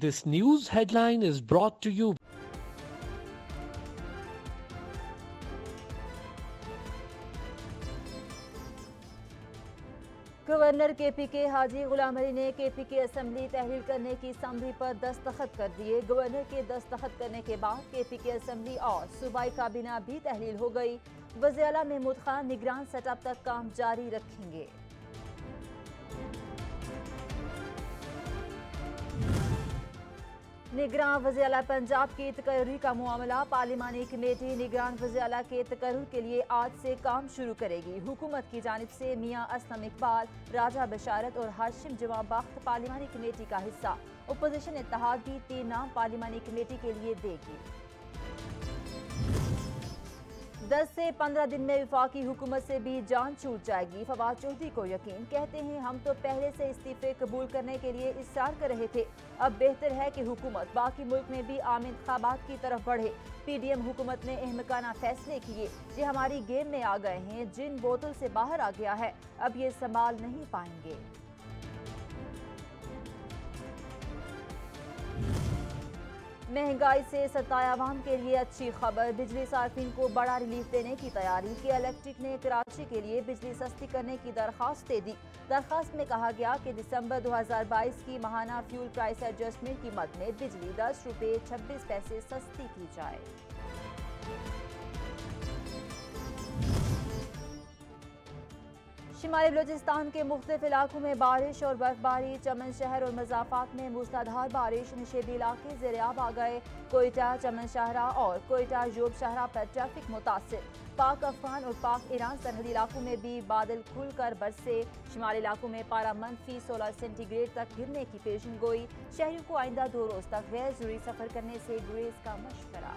This news headline is brought to you. Governor KPK Haji Ghulam Ali ने KPK assembly तहलील करने की समझी पर दस्तखत कर दिए। गवर्नर के दस्तखत करने के बाद केपीके असेंबली और सूबाई काबीना भी तहलील हो गई। वज़ीर आला महमूद खान निगरान सेटअप तक काम जारी रखेंगे। निगरान वज़ीर आला पंजाब की तकर्री का मामला। पार्लिमानी कमेटी निगरान वज़ीर आला के तकर्रुर के लिए आज से काम शुरू करेगी। हुकूमत की जानिब से मियां असलम इकबाल, राजा बशारत और हाशिम जवां बख्त पार्लिमानी कमेटी का हिस्सा। अपोजिशन इत्तेहाद भी 3 नाम पार्लिमानी कमेटी के लिए देगी। 10 से 15 दिन में वफाकी हुकूमत से भी जान छूट जाएगी। फवाद चौधरी को यकीन, कहते हैं हम तो पहले से इस्तीफे कबूल करने के लिए इसरार कर रहे थे। अब बेहतर है कि हुकूमत बाकी मुल्क में भी आम इंतखाबात की तरफ बढ़े। पीडीएम हुकूमत ने अहमकाना फैसले किए जो हमारी गेम में आ गए हैं। जिन बोतल से बाहर आ गया है अब ये संभाल नहीं पाएंगे। महंगाई से सताया अवाम के लिए अच्छी खबर। बिजली सार्फिन को बड़ा रिलीफ देने की तैयारी की। इलेक्ट्रिक ने कराची के लिए बिजली सस्ती करने की दरख्वास्त दे दी। दरख्वास्त में कहा गया कि दिसंबर 2022 की माहाना फ्यूल प्राइस एडजस्टमेंट कीमत में बिजली 10 रुपये 26 पैसे सस्ती की जाए। शिमाली बलूचिस्तान के मुख्तलिफ इलाकों में बारिश और बर्फबारी। चमन शहर और मज़ाफ़ात में मूसलाधार बारिश। नशेबी इलाके ज़ेर-ए-आब आ गए। कोयटा, चमन शहरा और कोयटा जोब शहरा पर ट्रैफिक मुतासिर। पाक अफगान और पाक ईरान सरहदी इलाकों में भी बादल खुलकर बरसे। शिमाली इलाकों में पारा -16 सेंटीग्रेड तक गिरने की पेशन गोई। शहरियों को आइंदा 2 रोज़ तक गैर ज़रूरी सफ़र करने से गुरेज का मशवरा।